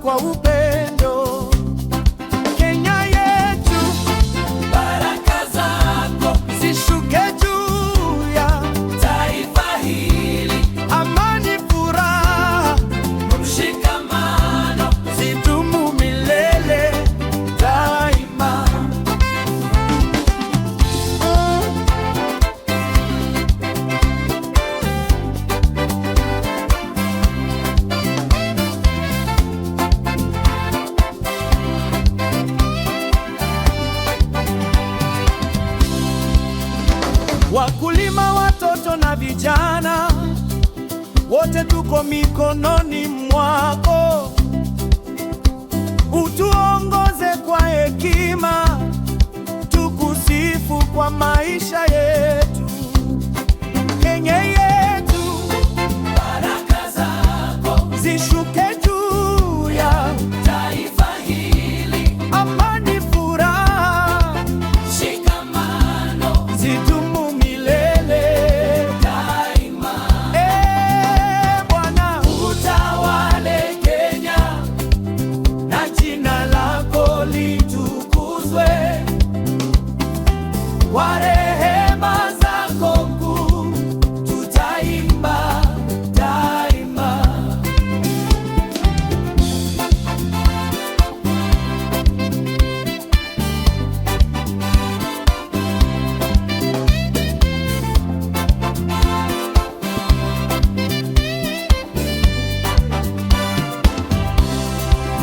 kwa upendo. Kenya yetu, baraka zako zishuke juu ya taifa hili, amani, furaha, mshikamano zidumu milele daima. Wakulima, watoto na vijana, wote tuko mikononi mwako. Utuongoze kwa hekima, tukusifu kwa maisha yetu. Kenya yetu, baraka zako zishuke juu ya taifa hili, amani, furaha, mshikamano zidumu milele daima. Bwana, Utawale Kenya na jina lako litukuzwe, kwa rehema zako kuu tutaimba daima.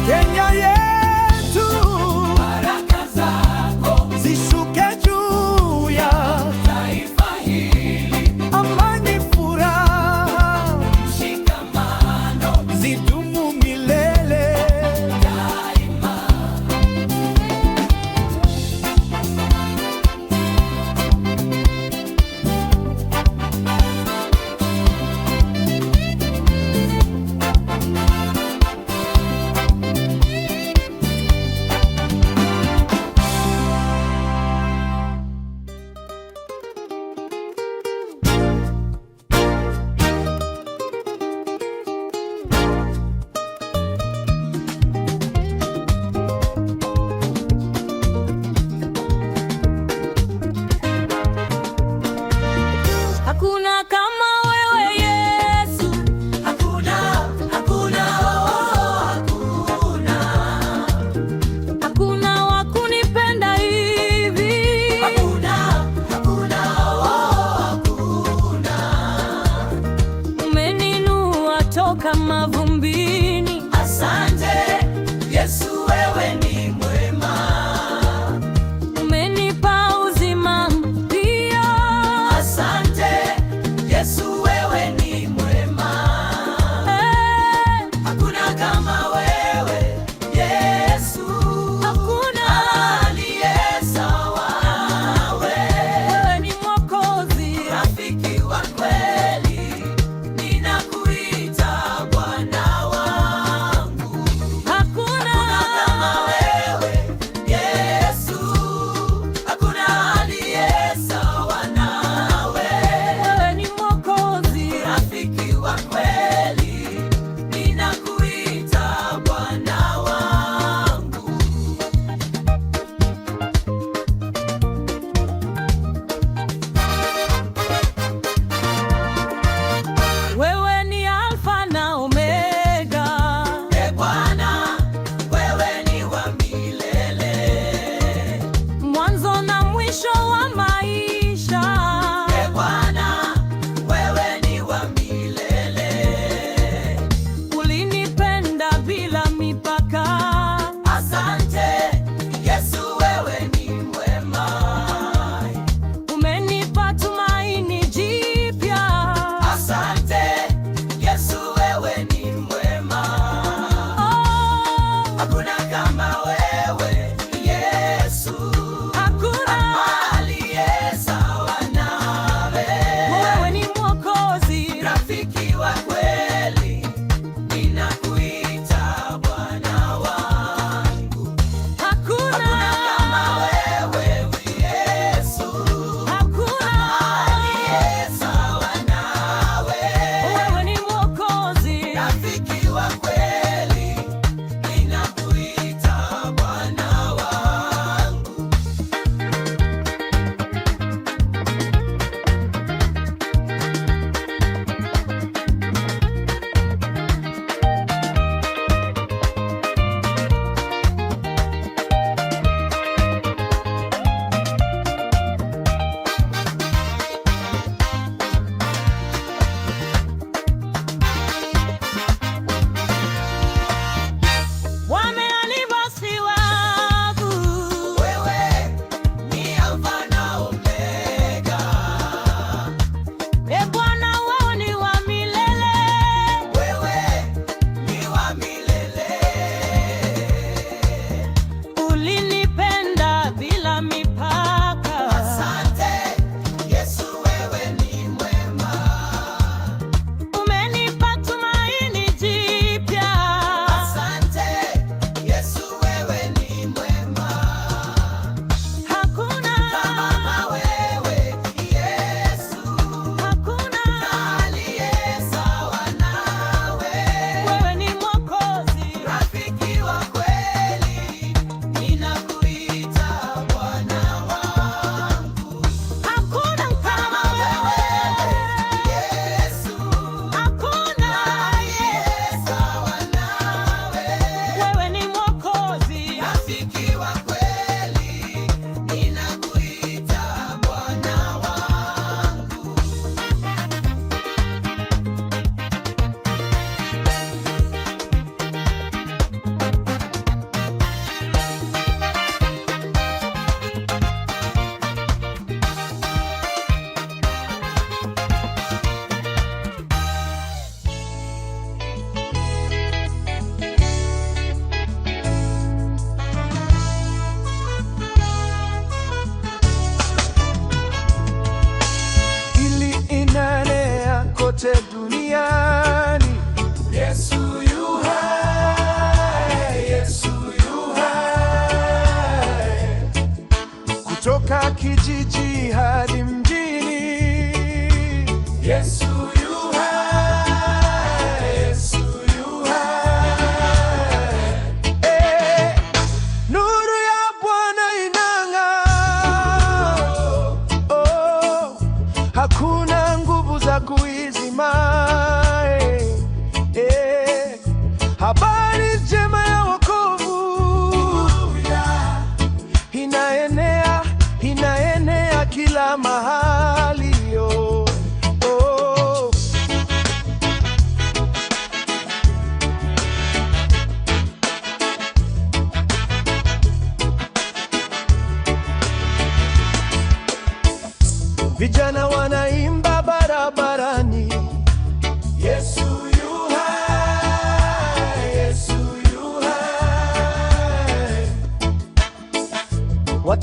Kenya yetu, Baraka zako zishuke juu ya taifa hili, amani, furaha, mshikamano zidumu milele. daima. Hakuna kama wewe Yesu, Hakuna, hakuna, oh, hakuna. hakuna wa kunipenda hivi. Hakuna, hakuna, oh, hakuna. Umeninua toka mavumbini, Asante Yesu, wewe ni mwema. umenipa uzima mpya. Asante Yesu, wewe ni mwema. Hakuna kama wewe Yesu, Hakuna, aliye sawa nawe. wewe ni Mwokozi. Rafiki wa kweli, ninakuita Bwana.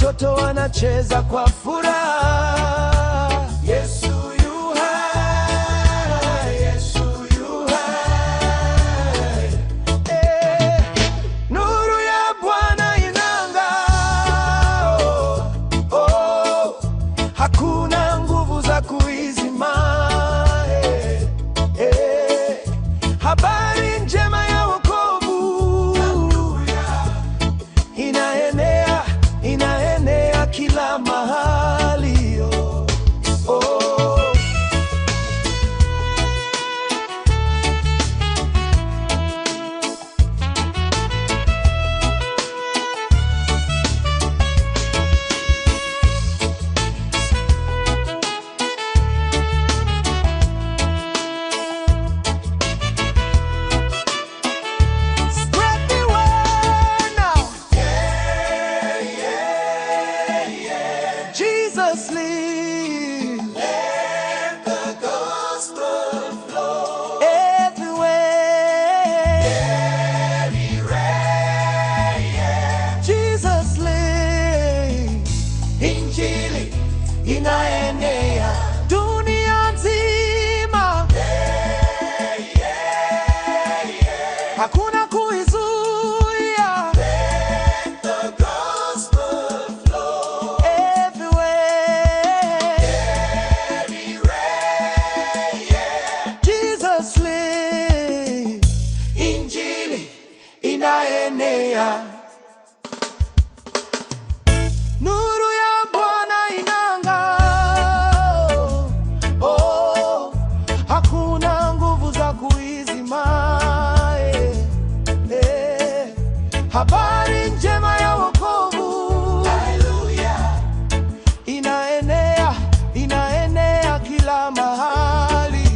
watoto wanacheza kwa furaha. Yesu yu hai, Yesu yu hai. Nuru ya Bwana inang'aa, hakuna nguvu za kuizima. Habari njema ya wokovu inaenea kila mahali. Jesus lives. Let the gospel flow everywhere. Everywhere, yeah. Jesus lives. Injili inaenea dunia nzima. Yeah, yeah, yeah. Hakuna kuizuia. Let the gospel flow everywhere. Everywhere, yeah. Jesus lives. Injili inaenea. Nuru ya Bwana inang'aa, hakuna nguvu za kuizima. Habari njema ya wokovu, haleluya, inaenea kila mahali.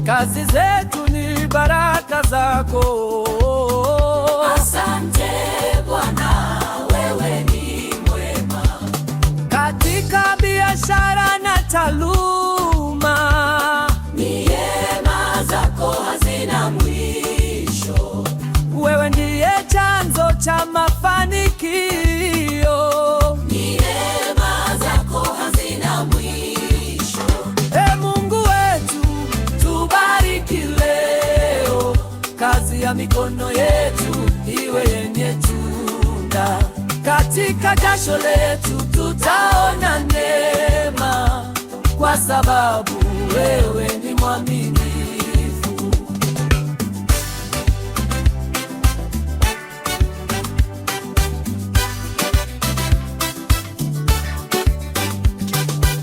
Kazi zetu ni baraka zako. Asante Bwana, wewe ni mwema. Katika biashara na taaluma, neema zako hazina mwisho. Wewe ndiye chanzo cha mafanikio. Neema zako hazina mwisho. Mungu wetu, tubariki leo. Kazi ya mikono yetu iwe yenye tunda. Katika jasho letu tutaona neema, kwa sababu wewe ni mwaminifu.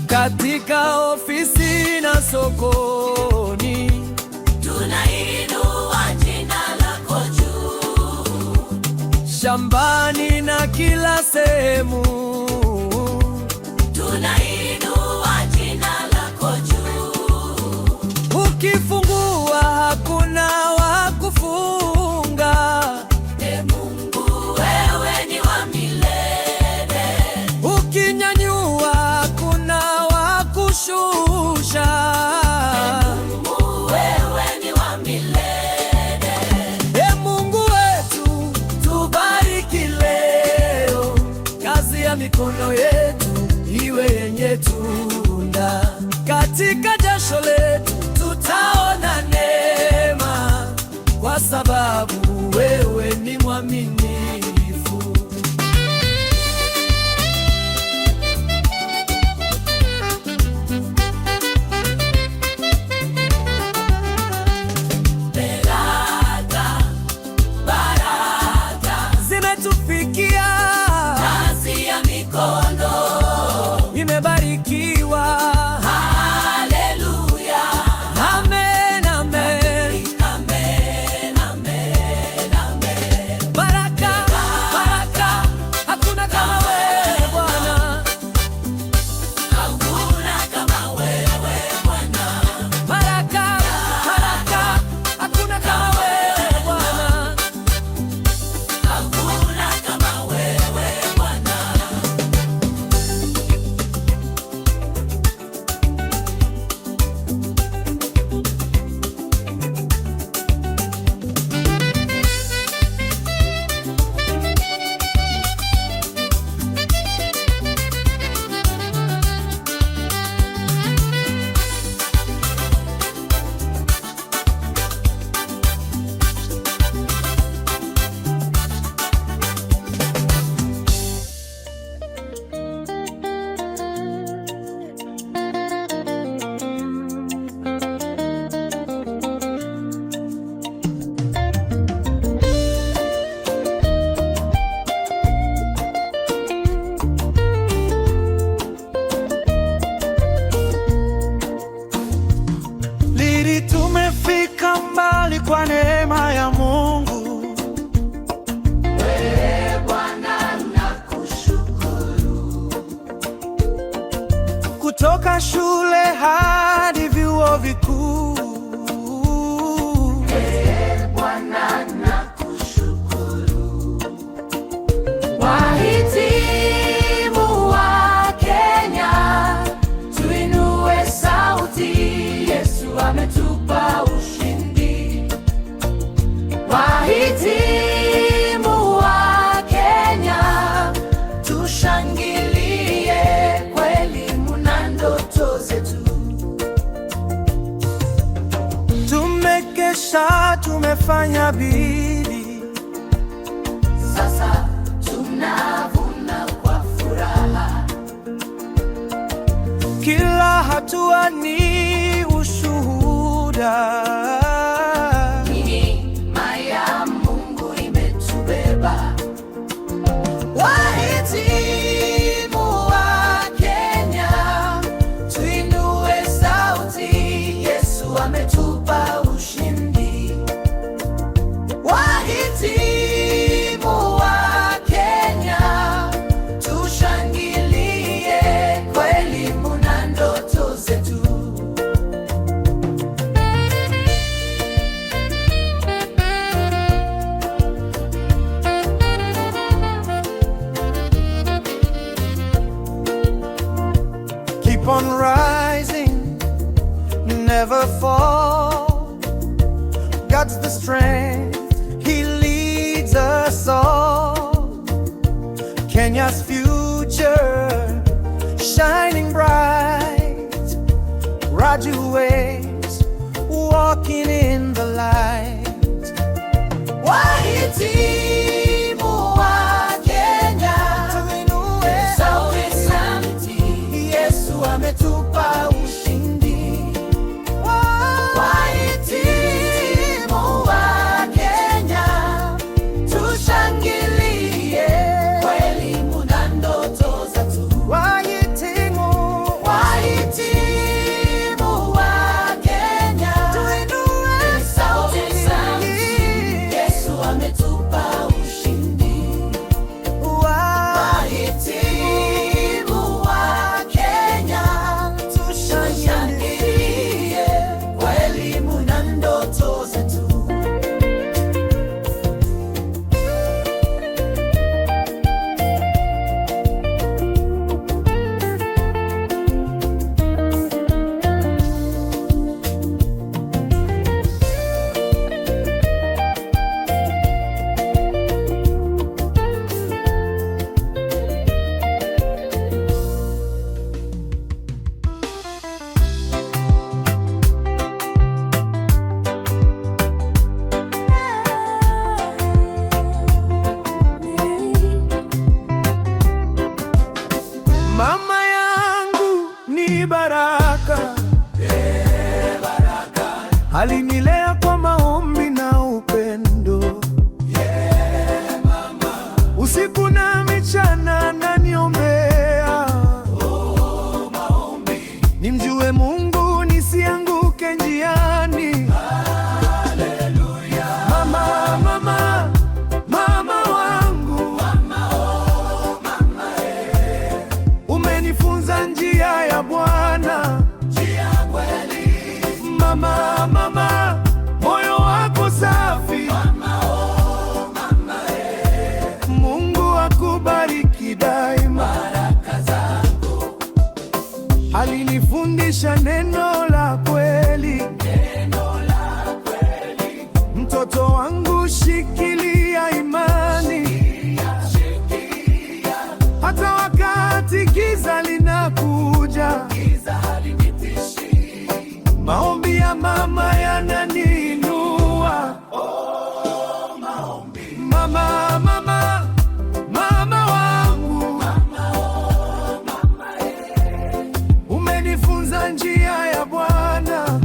Katika ofisi na sokoni, tunainua jina lako juu. Shambani na kila sehemu, tunainua jina lako juu. Ukifungua hakuna wa kufunga. Mungu wewe ni wa milele. Ukinyanyua hakuna wa kushusha. Mungu wewe ni wa milele. Mungu wetu, tubariki leo. Kazi ya mikono yetu iwe yenye tunda. Katika jasho letu tutaona neema, kwa sababu wewe ni mwaminifu. Baraka Zimetufikia, kazi ya mikono imebarikiwa. Haleluya, Amen, amen. amen, amen, amen. Baraka, baraka, hakuna kama wewe Bwana. Hakuna kama wewe Bwana. Baraka, baraka, hakuna kama wewe Bwana. Hakuna kama wewe Bwana. Lili tumefika mbali kwa neema ya Mungu. Wewe Bwana nakushukuru. Kutoka shule hadi vyuo vikuu. Wewe Bwana nakushukuru. Wahitimu wa Kenya, tuinue sauti, Yesu ametupa ushindi. Wahitimu wa Kenya, tushangilie, kweli muna ndoto zetu. Tumekesha, tumefanya bidii. Sasa tunavuna kwa furaha. Kila hatua ni ushuhuda. Neema ya Mungu imetubeba. Wahitimu wa Kenya, tuinue sauti, Yesu ametupa ushindi. Wahitimu wa Kenya, tushangilie, kweli muna ndoto zetu. Keep on rising, never fall. God's the strength, He leads us all. Kenya's future shining bright. Graduates walking in the light. Wahitimu wa Kenya, Tuinue sauti, Yesu ametupa ushindi. Wahitimu wa Kenya, tushangilie, kweli muna ndoto zetu. wahitimu, Wahitimu wa Kenya, tuinue sauti, Yesu ametupa ushindi. alinilea kwa maombi na upendo. Usiku na mchana ananiombea. Nimjue Mungu nisianguke njiani. Mama wangu, umenifunza njia ya Bwana. Mama, moyo wako safi. Mungu akubariki daima. Alinifundisha neno la kweli. Mtoto wangu, shikilia imani. Hata wakati giza linakuja, maombi ya mama yananiinua. Mama wangu, umenifunza njia ya Bwana.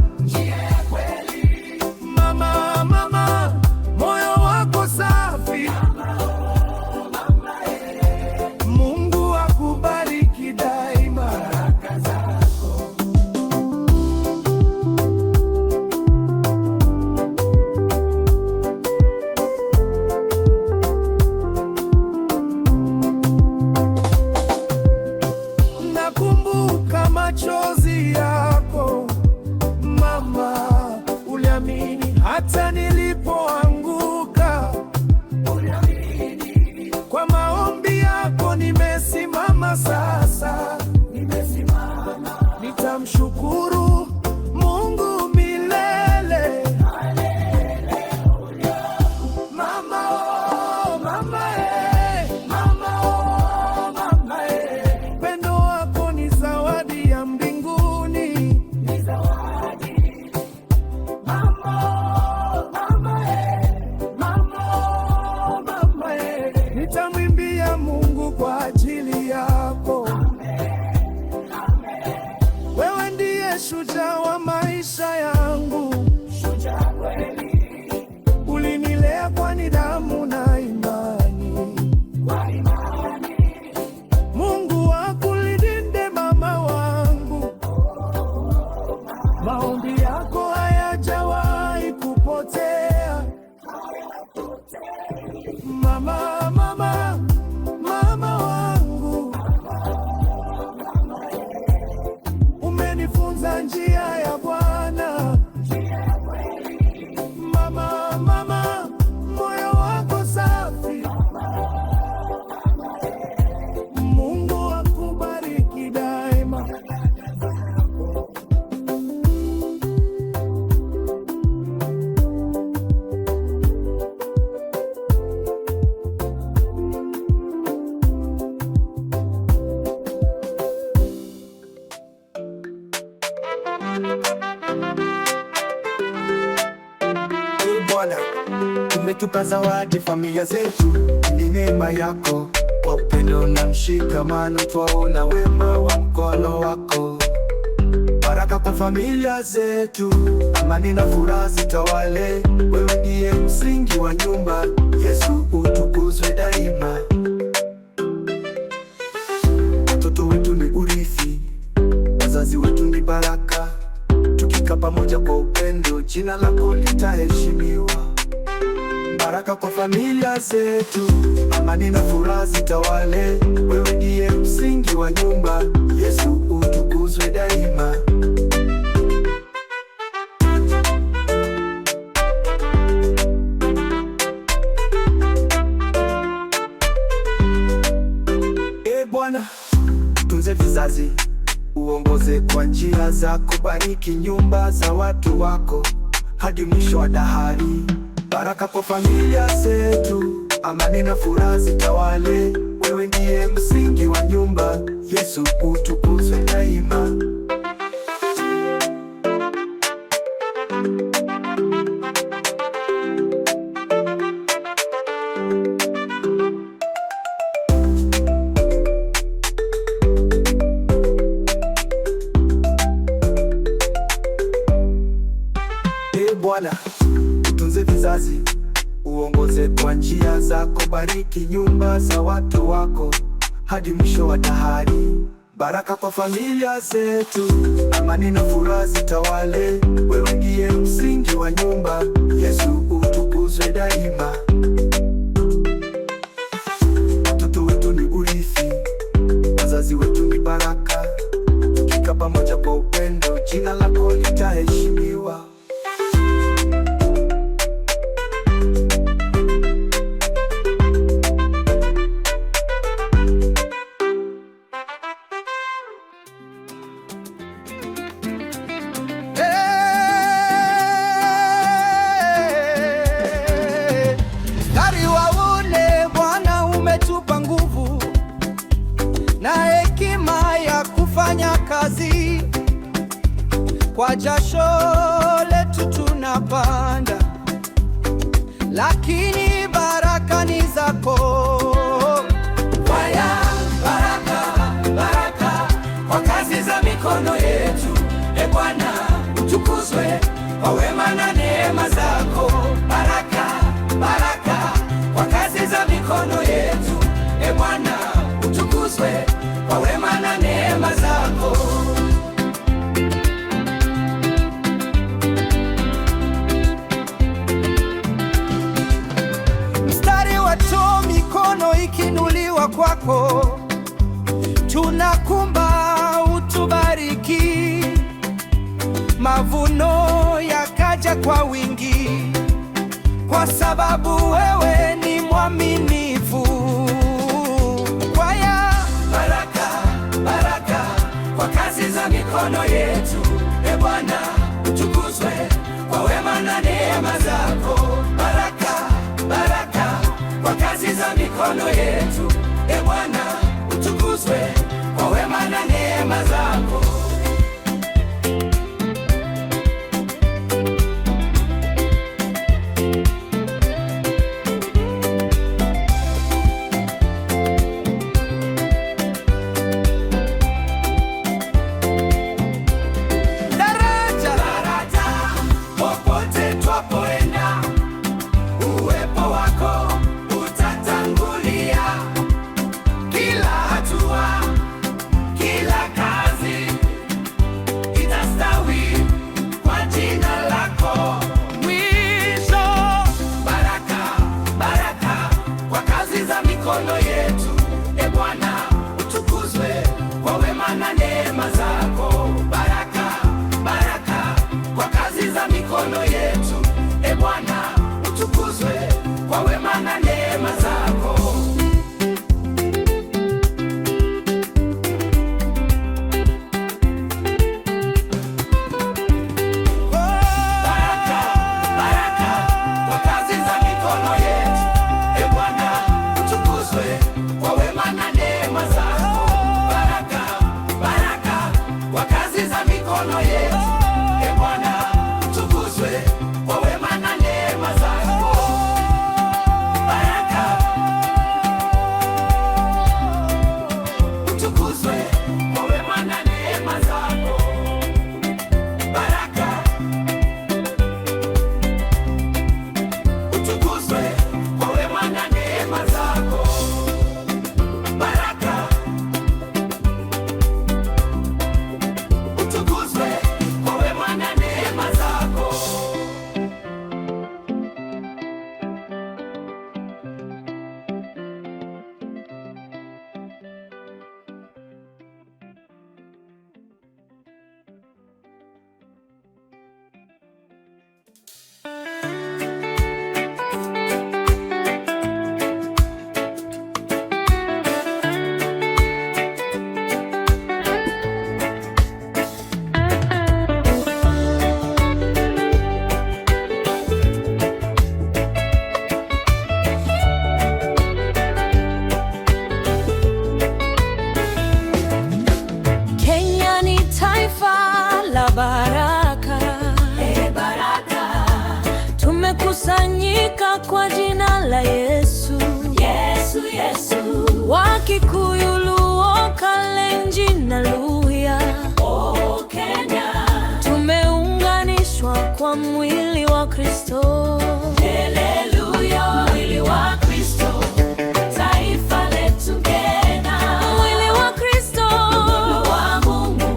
Mama, moyo wako safi. Mungu akubariki daima. Nakumbuka machozi yako mama, uliamini hata nilipoanguka. Kwa maombi yako nimesimama sasa. Nitamshukuru Mungu milele. Mama, upendo wako ni zawadi ya mbinguni. Nitamwimbia Mungu kwa ajili yako. Wewe ndiye shujaa wa maisha yangu. Ulinilea kwa nidhamu na imani. Mungu akulinde mama wangu. Maombi yako hayajawahi kupotea. Mama wangu, umenifunza njia ya Bwana. Mama, moyo wako safi. Mungu akubariki daima. Bwana, umetupa zawadi familia zetu. Ni neema yako, kwa upendo na mshikamano twaona wema wa mkono wako. Baraka kwa familia zetu, amani na furaha zitawale. Wewe ndiye msingi wa nyumba, Yesu utukuzwe daima. Watoto wetu ni urithi, wazazi wetu ni baraka. Tukikaa pamoja kwa upendo, jina lako litaheshimiwa. Baraka kwa familia zetu, amani na furaha zitawale. Wewe ndiye msingi wa nyumba, Yesu utukuzwe daima. Bwana, tunze vizazi, uongoze kwa njia zako. Bariki nyumba za watu wako hadi mwisho wa dahari. Baraka kwa familia zetu, amani na furaha zitawale. Wewe ndiye msingi wa nyumba, Yesu utukuzwe daima. Bwana, utunze vizazi, uongoze kwa njia zako, bariki nyumba za watu wako hadi mwisho wa dahari. Baraka kwa familia zetu, amani na furaha zitawale. Wewe ndiye msingi wa nyumba, Yesu utukuzwe daima. Watoto wetu ni urithi, wazazi wetu ni baraka. Tukikaa pamoja kwa upendo, jina lako litaheshimiwa. Kazi kwa jasho letu tunapanda, lakini baraka ni zako. Kwaya, baraka, baraka kwa kazi za mikono yetu. E Bwana, utukuzwe kwa wema na neema zako. Baraka, baraka kwa kazi za mikono yetu. E Bwana, utukuzwe kwa wema na neema zako. Mstari wa to mikono ikinuliwa kwako, tunakumba utubariki, mavuno yakaja kwa wingi, kwa sababu wewe ni mwaminifu. Kwa kazi za mikono yetu. E Bwana, utukuzwe kwa wema na neema zako. Baraka, baraka kwa kazi za mikono yetu. E Bwana, utukuzwe kwa wema na neema zako. Mikono yetu. E Bwana, utukuzwe kwa wema na neema zako. Baraka, baraka kwa kazi za mikono yetu. E Bwana, utukuzwe kwa wema na neema zako. Baraka, baraka kwa kazi za mikono yetu. E Bwana, kwa wema na neema zako. Baraka, baraka kwa kazi za mikono yetu. E Bwana, utukuzwe kwa wema na neema zako. Baraka, utukuzwe kwa wema na neema zako. Baraka, utukuzwe kwa wema na neema zako. Baraka, utukuzwe kwa wema na neema zako. Tumekusanyika kwa jina la Yesu. Yesu, Yesu. Wakikuyu, Luo, Kalenjin na Luhya. Oh, Kenya. Tumeunganishwa kwa mwili wa Kristo. Haleluya, mwili wa Kristo, taifa letu Kenya. Mwili wa Kristo, upendo wa Mungu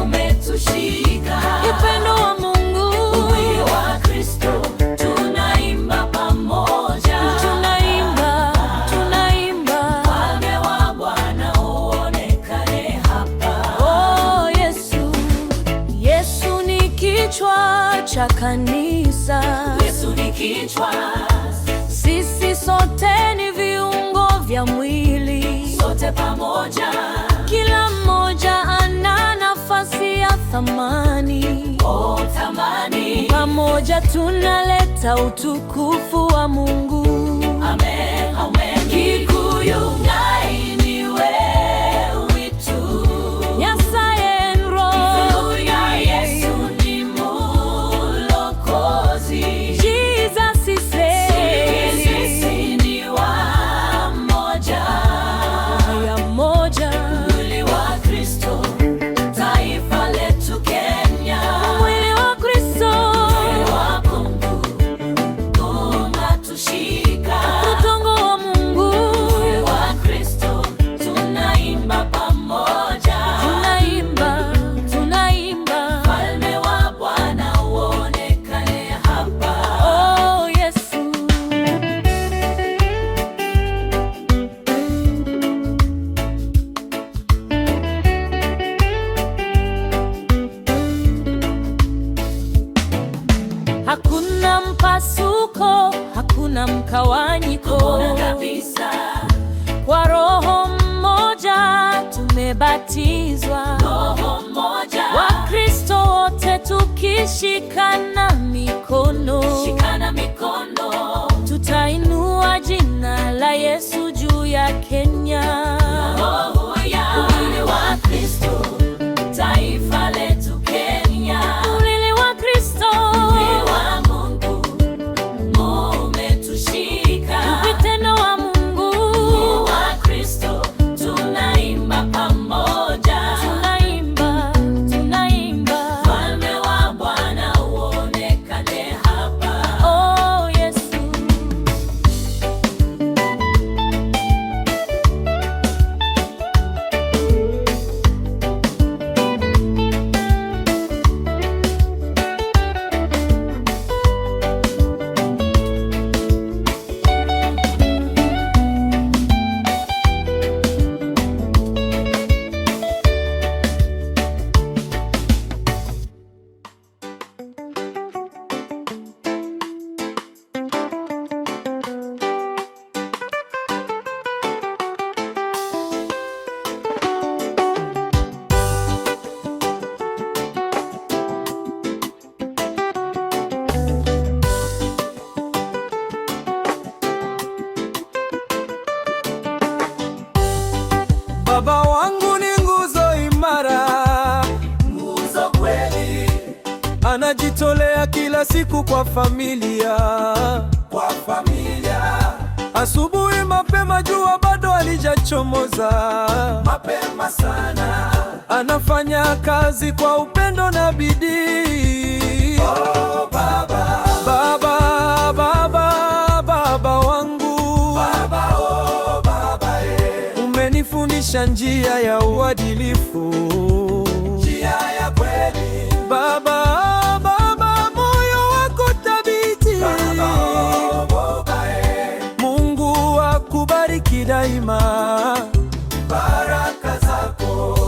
umetushika. Upendo wa Mungu, mwili wa Kristo, tunaimba pamoja. Tunaimba, tunaimba, Ufalme wa Bwana uonekane hapa. Oh, Yesu, Yesu ni kichwa cha kanisa. Yesu ni kichwa, sisi sote ni viungo vya mwili. Sote pamoja, kila mmoja ana nafasi ya thamani. Oh, thamani. Pamoja tunaleta utukufu wa Mungu. Amen, amen. Kikuyu ngai niwe witu Nyasaye nro. Yesu ni Mwokozi. Jesus is sisi ni wamoja. Haya moja, mwili wa Kristo, taifa letu Kenya. Mwili wa Kristo, mwili wa Mungu unatushika. Utongo wa Mungu, mwili wa Kristo, tunaimba pamoja. Tunaimba, tunaimba, Ufalme wa Bwana uonekane hapa. Oh, Yesu. Hakuna mpasuko, hakuna mkawanyiko kabisa. Kwa Roho mmoja tumebatizwa, Roho mmoja. Wakristo wote tukishikana mikono, shikana mikono, tutainua jina la Yesu juu ya Kenya. Mwili wa Kristo, taifa letu Kenya. Mwili wa Kristo, mwili wa Mungu umetushika. Upendo wa Mungu, mwili wa Kristo, tunaimba pamoja. Tunaimba, tunaimba, Ufalme wa Bwana uonekane hapa. Oh, Yesu. Baba wangu ni nguzo imara, Nguzo kweli anajitolea kila siku kwa familia. kwa familia, Asubuhi mapema, jua bado halijachomoza, mapema sana. anafanya kazi kwa upendo na bidii. Oh, Baba, Baba, Baba, Baba wangu, Baba, oh, Baba, umenifundisha njia ya uadilifu. njia ya kweli. Baba, Baba, moyo wako thabiti. Baba, oh, Baba, Mungu akubariki daima. baraka zako.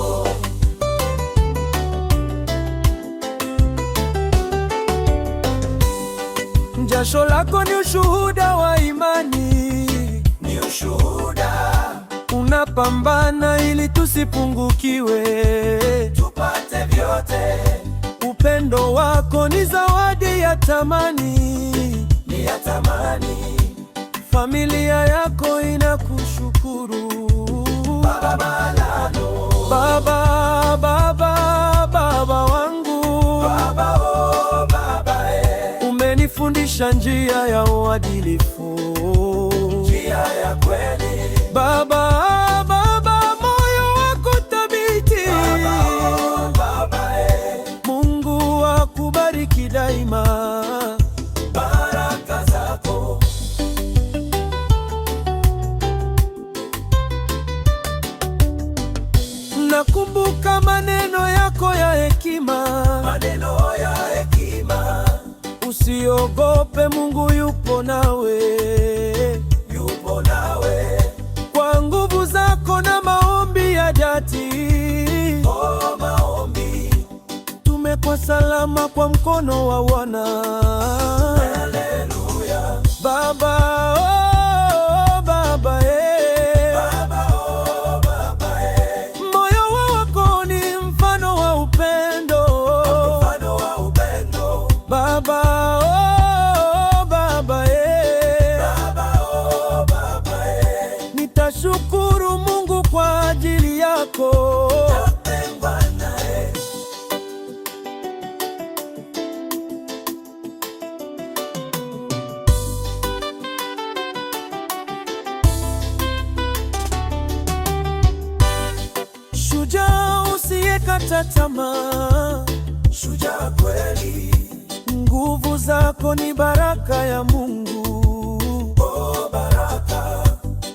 Jasho lako ni ushuhuda wa imani, Ni ushuhuda, unapambana ili tusipungukiwe. tupate vyote. Upendo wako ni zawadi ya thamani, Ni ya thamani. familia yako inakushukuru. Baba Malano, Baba, Baba, Baba wangu, Baba, oh, Baba, umenifundisha njia ya uadilifu. njia ya kweli. Baba, Baba, moyo wako thabiti. Baba, oh, Baba, Mungu akubariki daima. ujue Mungu yupo nawe, yupo nawe. Kwa nguvu zako na maombi ya dhati, oh, maombi, tumekuwa salama kwa mkono wa Bwana. Haleluya. Baba, oh, Baba, Baba, oh, Baba, moyo wako ni mfano wa upendo, mfano wa upendo. Baba, oh, Baba, Baba, oh, Baba, nitashukuru Mungu kwa ajili yako. Shujaa usiyekata tamaa, shujaa kweli. Nguvu zako ni baraka ya Mungu, oh, baraka.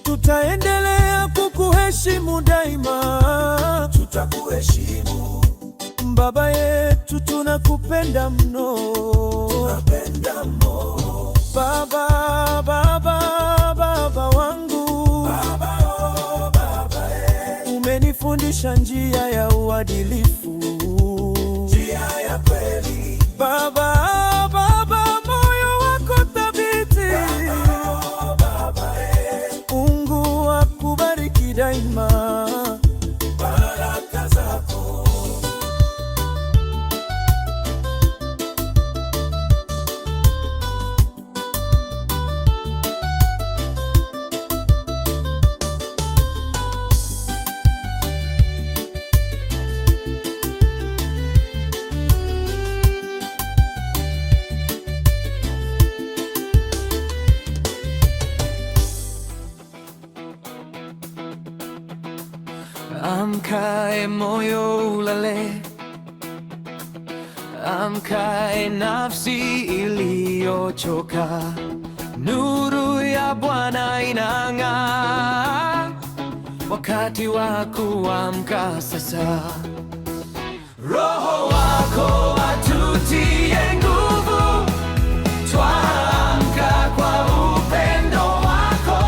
Tutaendelea kukuheshimu daima, tutakuheshimu. Baba yetu tunakupenda mno, tunapenda mno. Baba, Baba, Baba wangu, Baba, oh, Baba, umenifundisha njia ya uadilifu, njia ya kweli. Baba, Baba, moyo wako thabiti. Baba, oh, Baba, Mungu akubariki daima, baraka zako. Amka moyo ulale, amka nafsi iliyochoka, nuru ya Bwana inang'aa, wakati wa kuamka sasa. Roho wako atutie nguvu, twaamka kwa upendo wako,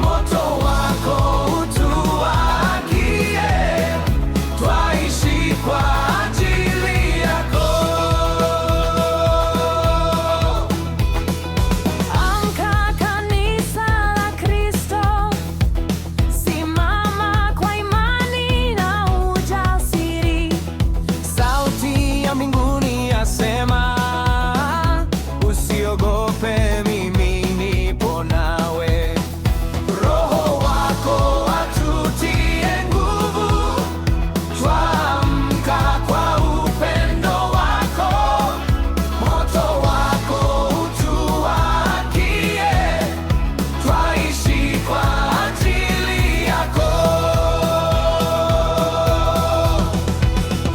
moto wako utuwakie, twaishi kwa ajili yako. Amka kanisa la Kristo, simama kwa imani na ujasiri. Sauti ya mbinguni yasema, usiogope, mimi nipo nawe. Roho wako atutie nguvu, twaamka kwa upendo wako, moto wako utuwakie, twaishi kwa ajili yako.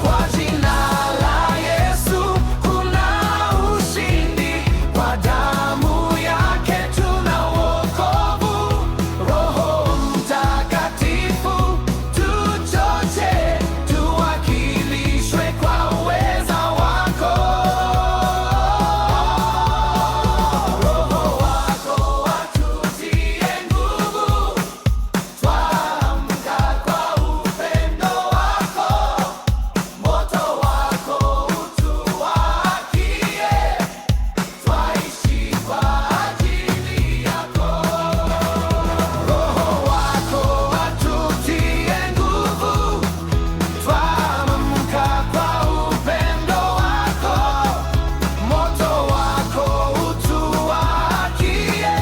Kwa jina la Yesu kuna ushindi, kwa damu yake tuna wokovu. Roho Mtakatifu tuchoche, tuwakilishwe kwa uweza wako. Roho wako atutie nguvu, twaamka kwa upendo wako, moto wako utuwakie, twaishi kwa ajili yako. Roho wako atutie nguvu, twaamka kwa upendo wako, moto wako utuwakie,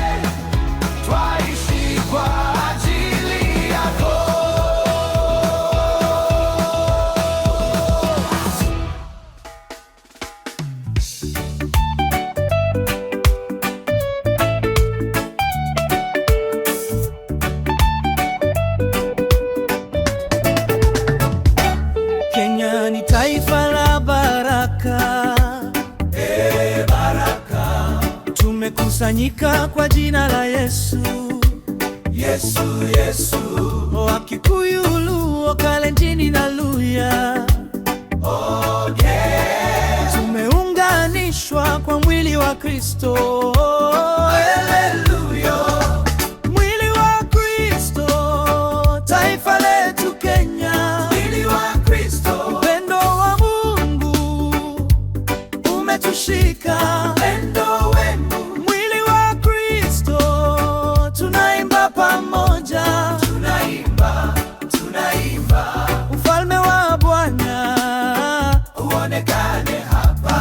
twaishi kwa ajili yako. Kenya ni taifa la baraka, baraka. tumekusanyika kwa jina la Yesu. Yesu, Yesu, Wakikuyu, Luo, Kalenjin na Luhya, okay. tumeunganishwa kwa mwili wa wa Kristo. Haleluya. Mwili wa Kristo, taifa letu Kenya. Mwili wa Kristo, Upendo wa Mungu umetushika. upendo wenu. Mwili wa Kristo, tunaimba pamoja. Tunaimba, tunaimba, Ufalme wa Bwana uonekane hapa.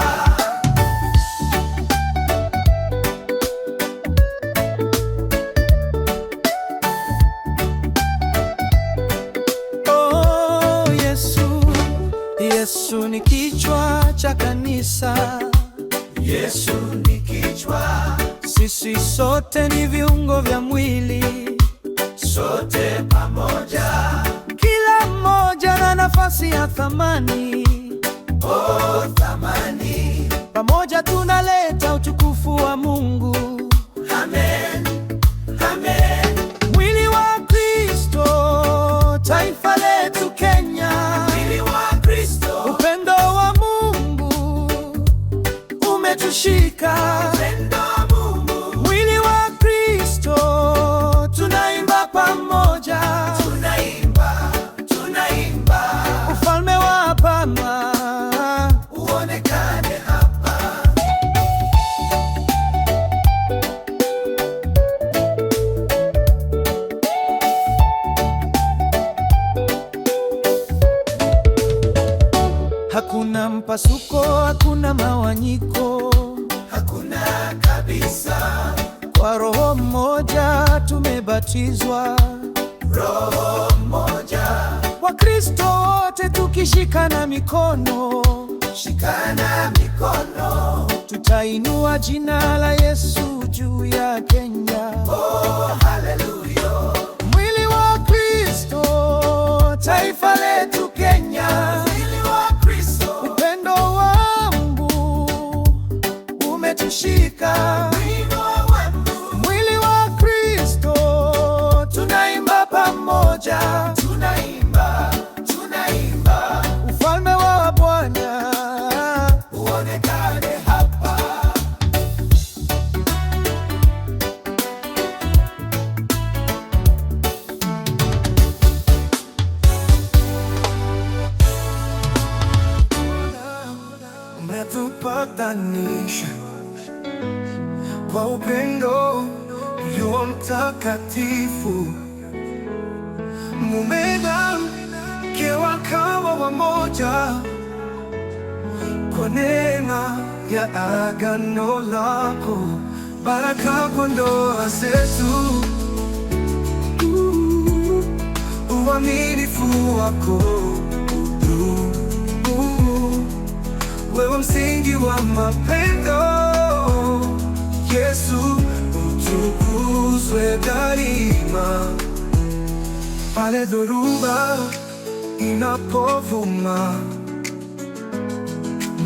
Oh, Yesu, Yesu ni kichwa cha kanisa. Yesu ni kichwa, Sisi sote ni viungo vya mwili, sote pamoja. kila mmoja na nafasi ya thamani. Oh, thamani. Pamoja tunaleta utukufu wa Mungu. Amen, amen. Mwili wa Kristo, taifa letu Kenya. Mwili wa Kristo, Upendo wa Mungu umetushika. upendo wa Mungu. Mwili wa Kristo, tunaimba pamoja. Tunaimba, tunaimba, Ufalme wa Baba uonekane hapa. hakuna mpasuko, hakuna mawanyiko. Hakuna kabisa. Kwa Roho mmoja tumebatizwa, Roho mmoja, Wakristo wote tukishikana mikono. shikana mikono. Tutainua jina la Yesu juu ya Kenya. Oh, haleluya. Mwili wa Kristo, taifa letu Kenya. Mwili wa Kristo, Upendo wa Mungu umetushika. upendo wa Mungu. Mwili wa Kristo, tunaimba pamoja. Tunaimba, tunaimba, Ufalme wa Bwana uonekane hapa. umetupatanisha kwa upendo ulio mtakatifu. Mume na mke wakawa wamoja kwa neema ya agano lako. Baraka kwa ndoa zetu, uaminifu wako, wewe msingi wa mapendo. Yesu utukuzwe daima. Pale dhoruba inapovuma,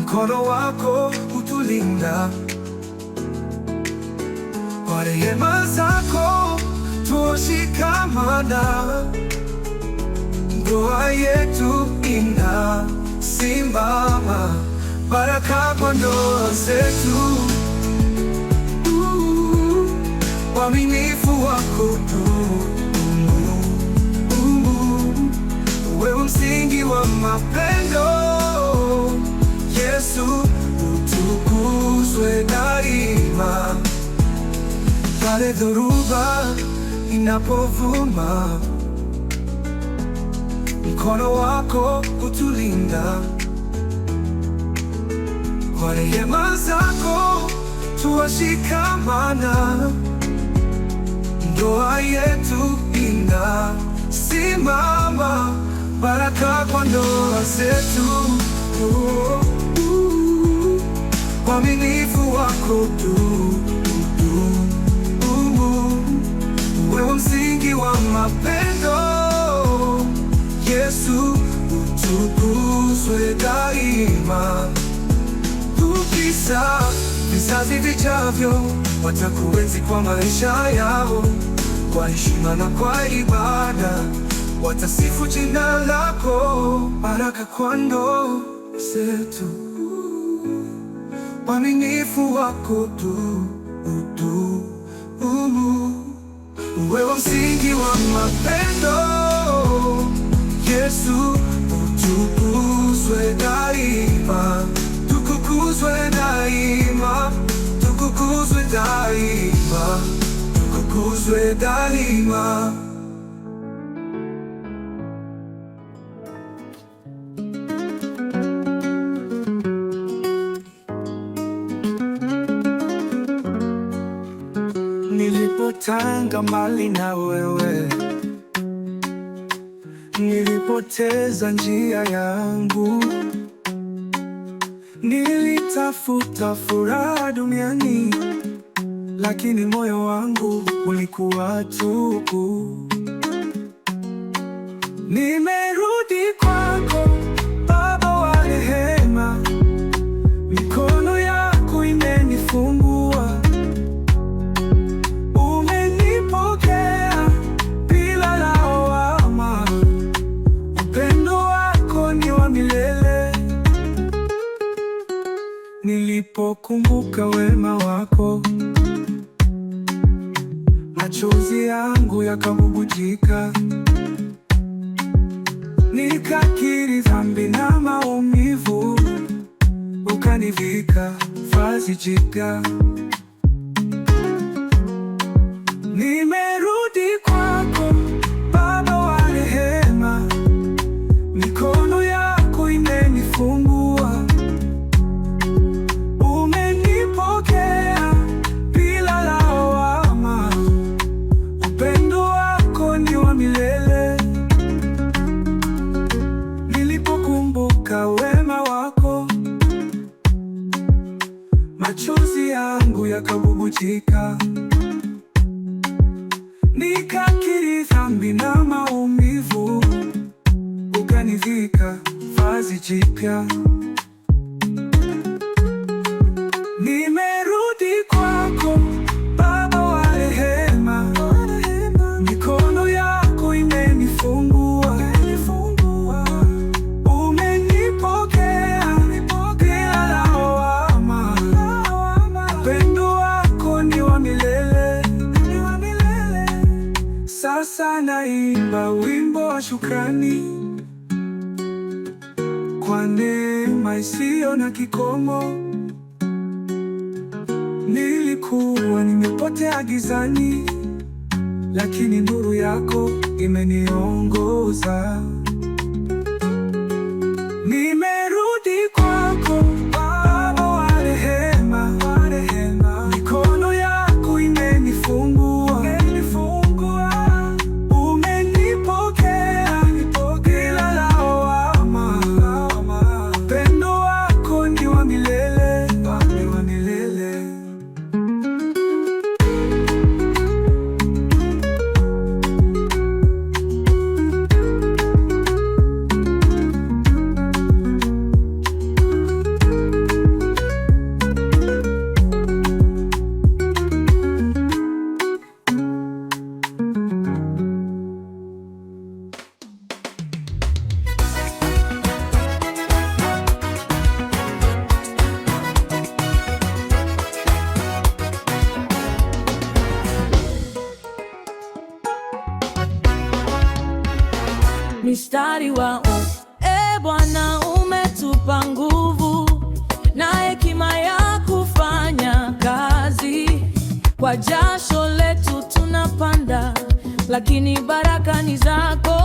mkono wako utulinda. Kwa rehema zako twashikamana, ndoa yetu inasimama. Baraka kwa ndoa zetu, uaminifu wako wewe msingi wa mapendo. Yesu utukuzwe daima. Pale dhoruba inapovuma, mkono wako utulinda. Kwa rehema zako twashikamana, ndoa yetu inasimama. Baraka kwa ndoa zetu, uaminifu wako wewe msingi wa mapendo. Yesu utukuzwe daima. Tukisa vizazi vijavyo watakuenzi kwa maisha yao, kwa heshima na kwa ibada watasifu jina lako. Baraka kwa ndoa zetu, uaminifu wako tu. Wewe msingi wa mapendo, Yesu, utukuzwe daima, tukuzwe daima, tukuzwe daima, tukuzwe daima. Nilipotanga mbali na wewe, nilipoteza njia yangu, nilitafuta furaha duniani, lakini moyo wangu ulikuwa tupu. Nimerudi kwako, Baba wa rehema, mikono yako imenifungua. Umenipokea bila lawama, upendo wako ni wa milele. Nilipokumbuka wema wako, machozi yangu yakabubujika. Nikakiri dhambi na maumivu, ukanivika vazi jipya. Nimerudi kwako, Baba wa rehema, mikono yako imenifungua. Umenipokea bila lawama, upendo wako ni wa milele. Nilipokumbuka wema wako, machozi yangu yakabubujika. Nikakiri dhambi na maumivu, ukanivika vazi jipya. Nimerudi kwako, Baba wa rehema, mikono yako imenifungua. Umenipokea bila lawama, upendo wako ni wa milele. Sasa naimba wimbo wa shukrani kwa neema isiyo na kikomo. Nilikuwa nimepotea gizani, lakini nuru yako imeniongoza. Nimerudi kwako, Baba wa rehema, mikono yako imenifungua. Umenipokea bila lawama, upendo wako ni wa milele, ni wa milele. Mistari wa Bwana umetupa nguvu na hekima ya kufanya kazi. Kwa jasho letu tunapanda, lakini baraka ni zako.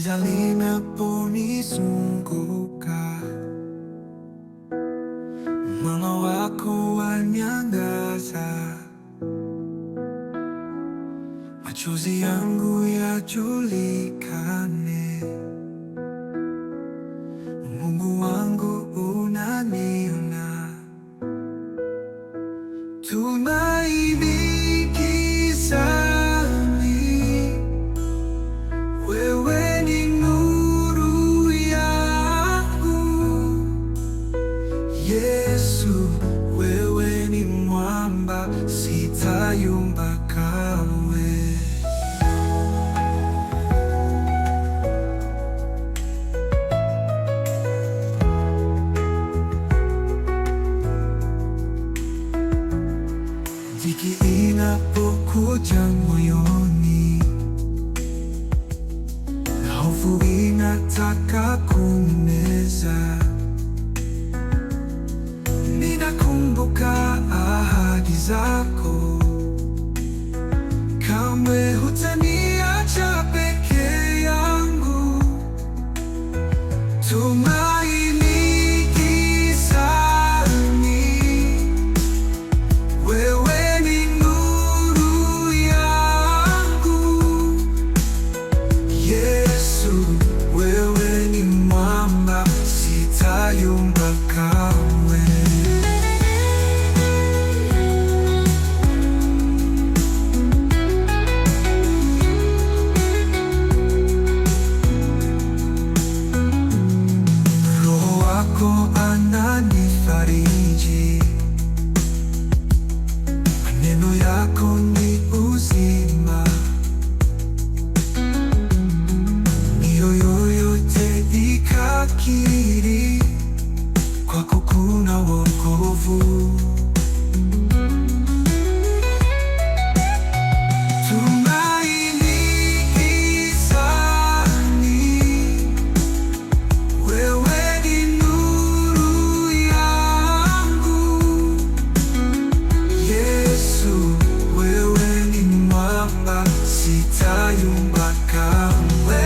giza linaponizunguka, mwanga wako wanyangaza. Machozi yangu yajulikane, Mungu wangu unaniona. Tumaini gizani, wewe ni nuru yangu. Yesu, wewe ni mwamba, sitayumba kamwe. Dhiki inapokuja moyoni, na hofu inataka kumeza, ninakumbuka ahadi zako, kamwe hutaniacha peke yangu. Tumaini gizani, wewe ni nuru yangu. Yesu, wewe ni mwamba, sitayumba kamwe. Roho wako ananifariji, maneno yako ni uzima. Mioyo yote ikakiri, kwako kuna wokovu. Tumaini gizani, wewe ni nuru yangu. Yesu, wewe ni mwamba, sitayumba kamwe.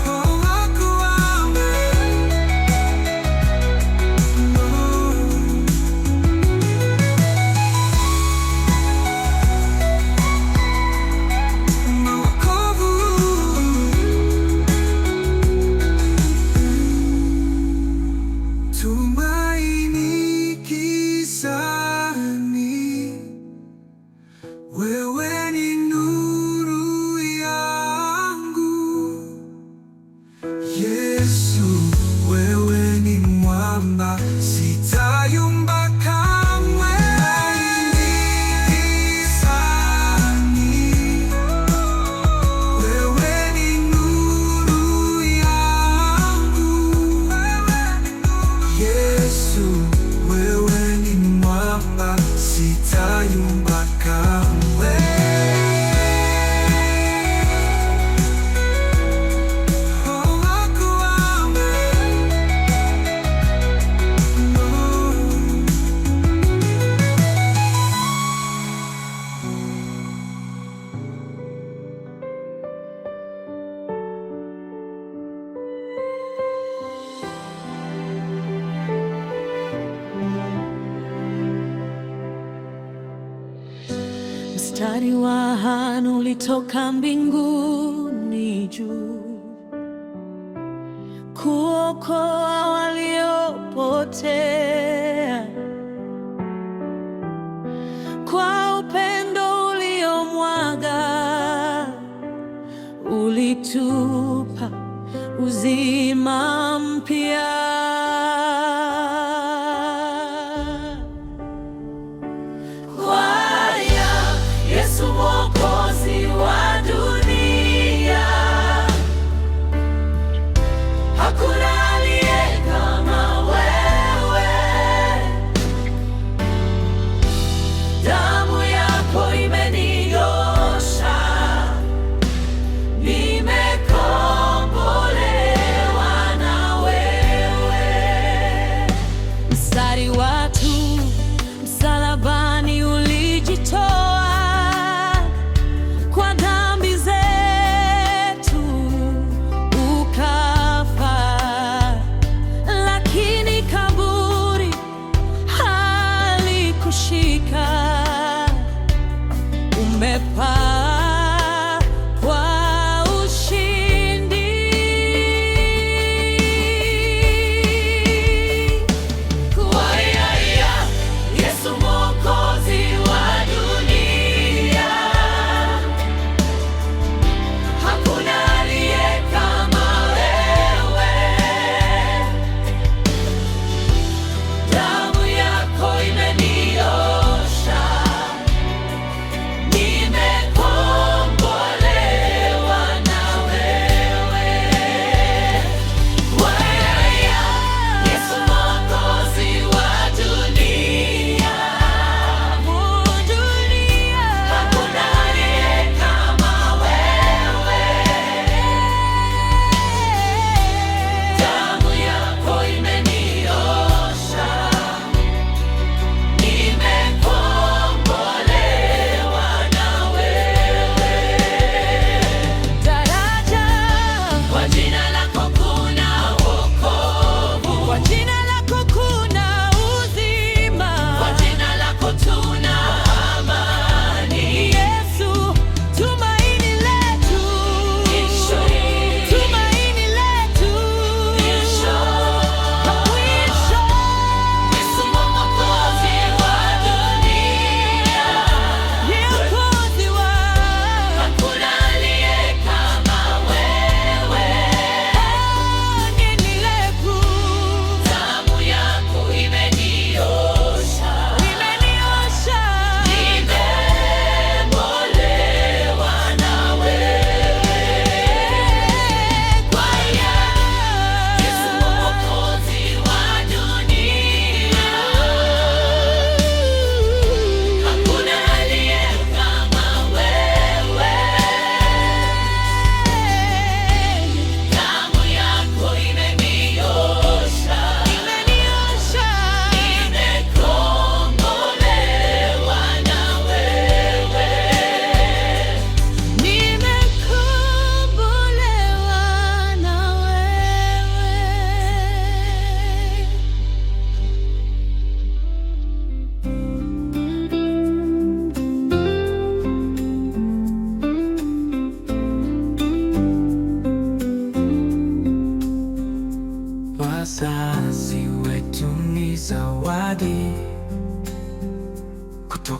Roho wako na wokovu. Tumaini gizani, wewe ni nuru yangu. Yesu, wewe ni mwamba, sitayumba kamwe. Gizani, wewe ni nuru yangu. Yesu, wewe ni mwamba, sitayumba kamwe. Roho wako Mstari wa ahadi ulitoka mbinguni juu, kuokoa waliopotea. Kwa upendo uliomwaga, ulitupa uzima mpya. Yesu Mwokozi wa dunia, hakuna aliye kama wewe. Damu yako imeniosha, nimekombolewa na wewe.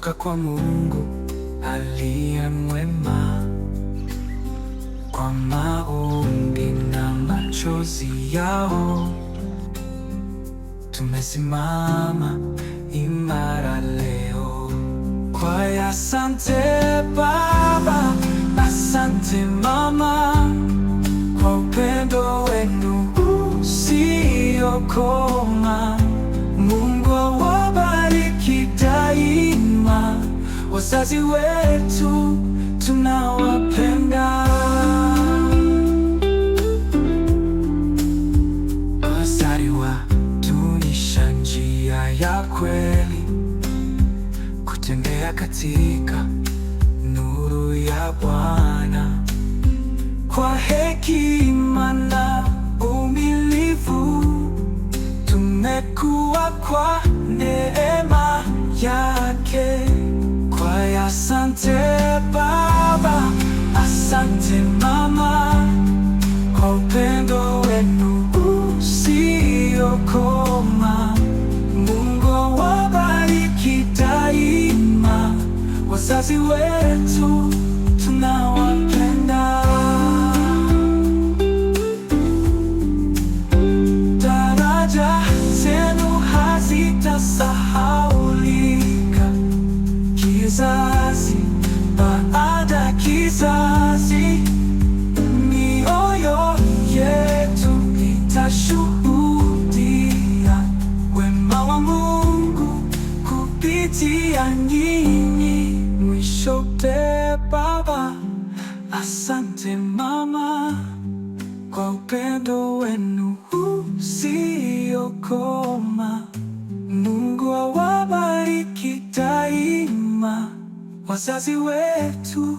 kutoka kwa Mungu aliye mwema. Kwa maombi na machozi yao tumesimama imara leo. Kwa asante Baba, asante Mama, kwa upendo wenu usiokoma. Mungu awabariki daima, wazazi wetu tunawapenda. Wazaliwatunisha njia ya kweli, kutembea katika nuru ya Bwana. Kwa hekima na umilivu tumekuwa kwa neema yake. Kwa asante Baba, asante Mama, kwa upendo wenu usiokoma. Mungu awabariki daima, wazazi wetu tunawapenda. Daraja zenu hazitasahaulika, kizazi baada kizazi. Mioyo yetu itashuhudia wema wa Mungu kupitia nyinyi. Mwishowe Baba, asante Mama, kwa upendo wenu usiokoma. Mungu awabariki daima, wazazi wetu